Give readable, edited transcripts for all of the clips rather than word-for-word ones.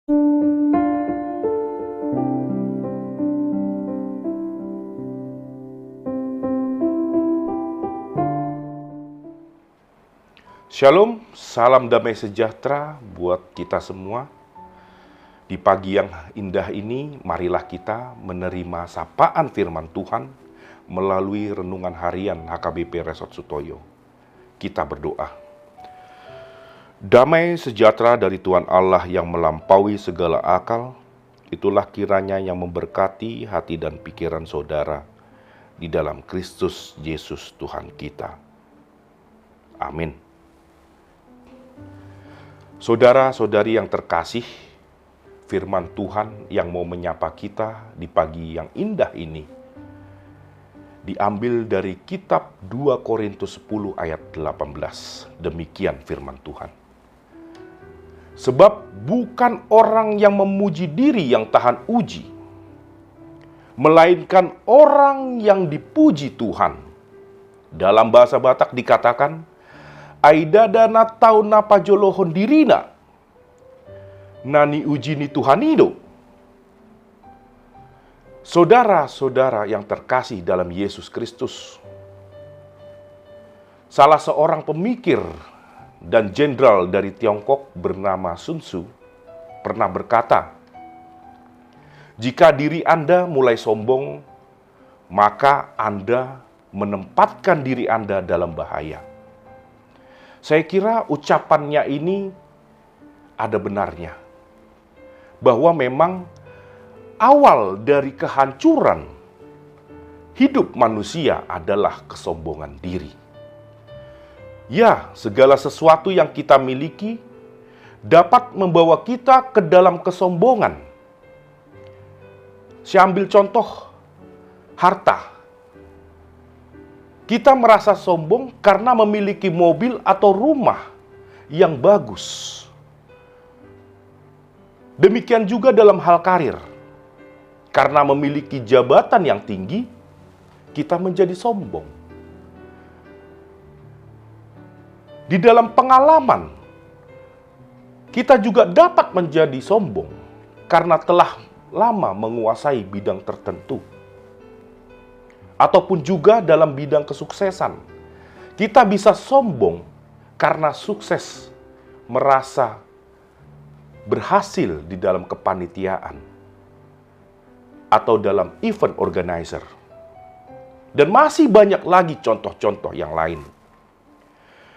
Shalom, salam damai sejahtera buat kita semua. Di pagi yang indah ini, marilah kita menerima sapaan firman Tuhan melalui renungan harian HKBP Resort Sutoyo. Kita berdoa. Damai sejahtera dari Tuhan Allah yang melampaui segala akal, itulah kiranya yang memberkati hati dan pikiran saudara di dalam Kristus Yesus Tuhan kita. Amin. Saudara-saudari yang terkasih, firman Tuhan yang mau menyapa kita di pagi yang indah ini diambil dari kitab 2 Korintus 10 ayat 18. Demikian firman Tuhan. Sebab bukan orang yang memuji diri yang tahan uji, melainkan orang yang dipuji Tuhan. Dalam bahasa Batak dikatakan, Aida na tau na pajolohon dirina, nani uji ni Tuhanido. Saudara-saudara yang terkasih dalam Yesus Kristus, salah seorang pemikir dan jenderal dari Tiongkok bernama Sun Tzu pernah berkata, jika diri Anda mulai sombong, maka Anda menempatkan diri Anda dalam bahaya. Saya kira ucapannya ini ada benarnya. Bahwa memang awal dari kehancuran hidup manusia adalah kesombongan diri. Ya, segala sesuatu yang kita miliki dapat membawa kita ke dalam kesombongan. Saya ambil contoh harta. Kita merasa sombong karena memiliki mobil atau rumah yang bagus. Demikian juga dalam hal karir. Karena memiliki jabatan yang tinggi, kita menjadi sombong. Di dalam pengalaman, kita juga dapat menjadi sombong karena telah lama menguasai bidang tertentu. Ataupun juga dalam bidang kesuksesan. Kita bisa sombong karena sukses, merasa berhasil di dalam kepanitiaan atau dalam event organizer. Dan masih banyak lagi contoh-contoh yang lain.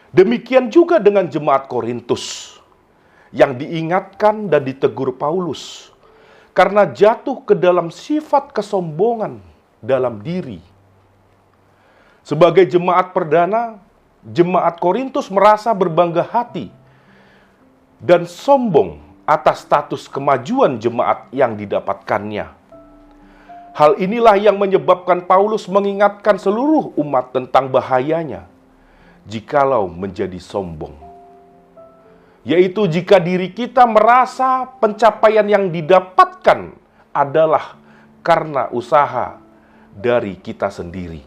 Demikian juga dengan jemaat Korintus yang diingatkan dan ditegur Paulus karena jatuh ke dalam sifat kesombongan dalam diri. Sebagai jemaat perdana, jemaat Korintus merasa berbangga hati dan sombong atas status kemajuan jemaat yang didapatkannya. Hal inilah yang menyebabkan Paulus mengingatkan seluruh umat tentang bahayanya jikalau menjadi sombong. Yaitu jika diri kita merasa pencapaian yang didapatkan adalah karena usaha dari kita sendiri.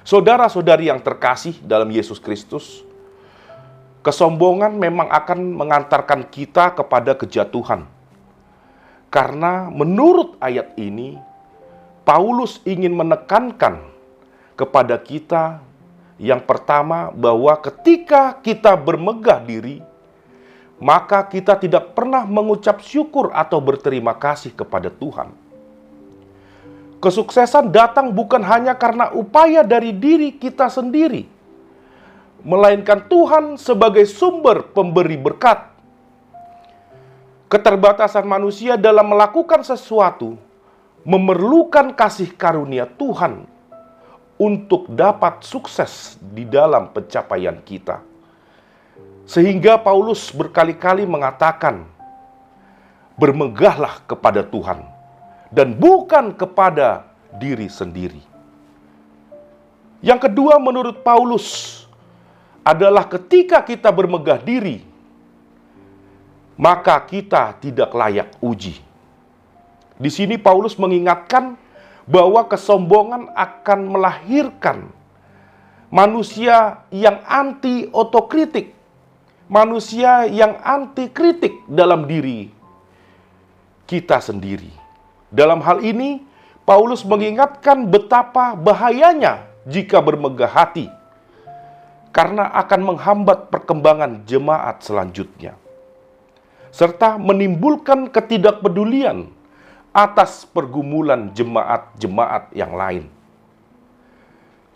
Saudara-saudari yang terkasih dalam Yesus Kristus, kesombongan memang akan mengantarkan kita kepada kejatuhan. Karena menurut ayat ini, Paulus ingin menekankan kepada kita yang pertama bahwa ketika kita bermegah diri, maka kita tidak pernah mengucap syukur atau berterima kasih kepada Tuhan. Kesuksesan datang bukan hanya karena upaya dari diri kita sendiri, melainkan Tuhan sebagai sumber pemberi berkat. Keterbatasan manusia dalam melakukan sesuatu memerlukan kasih karunia Tuhan untuk dapat sukses di dalam pencapaian kita. Sehingga Paulus berkali-kali mengatakan, bermegahlah kepada Tuhan dan bukan kepada diri sendiri. Yang kedua menurut Paulus adalah ketika kita bermegah diri, maka kita tidak layak uji. Di sini Paulus mengingatkan bahwa kesombongan akan melahirkan manusia yang anti otokritik, manusia yang anti kritik dalam diri kita sendiri. Dalam hal ini, Paulus mengingatkan betapa bahayanya jika bermegah hati, karena akan menghambat perkembangan jemaat selanjutnya, serta menimbulkan ketidakpedulian atas pergumulan jemaat-jemaat yang lain.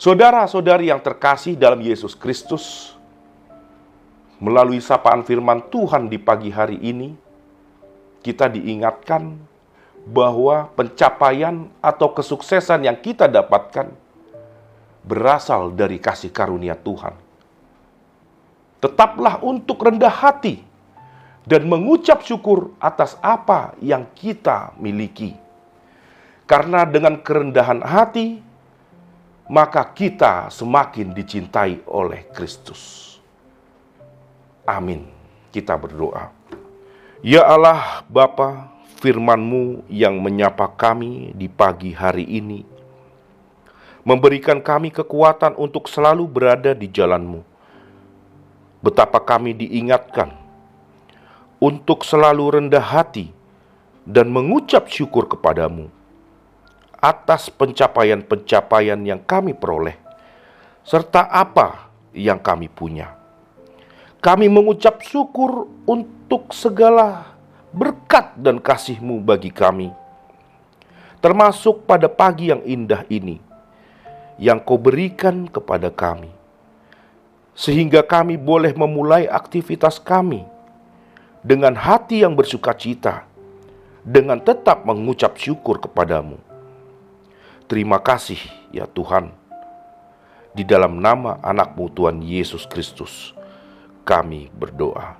Saudara-saudari yang terkasih dalam Yesus Kristus, melalui sapaan firman Tuhan di pagi hari ini, kita diingatkan bahwa pencapaian atau kesuksesan yang kita dapatkan berasal dari kasih karunia Tuhan. Tetaplah untuk rendah hati dan mengucap syukur atas apa yang kita miliki. Karena dengan kerendahan hati, maka kita semakin dicintai oleh Kristus. Amin. Kita berdoa. Ya Allah Bapa, firman-Mu yang menyapa kami di pagi hari ini, memberikan kami kekuatan untuk selalu berada di jalan-Mu. Betapa kami diingatkan untuk selalu rendah hati dan mengucap syukur kepadamu atas pencapaian-pencapaian yang kami peroleh, serta apa yang kami punya. Kami mengucap syukur untuk segala berkat dan kasih-Mu bagi kami, termasuk pada pagi yang indah ini, yang Kau berikan kepada kami, sehingga kami boleh memulai aktivitas kami dengan hati yang bersukacita, dengan tetap mengucap syukur kepadamu. Terima kasih ya Tuhan. Di dalam nama anak-Mu Tuhan Yesus Kristus, kami berdoa.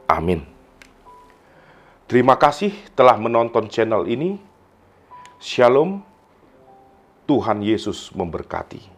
Amin. Terima kasih telah menonton channel ini. Shalom. Tuhan Yesus memberkati.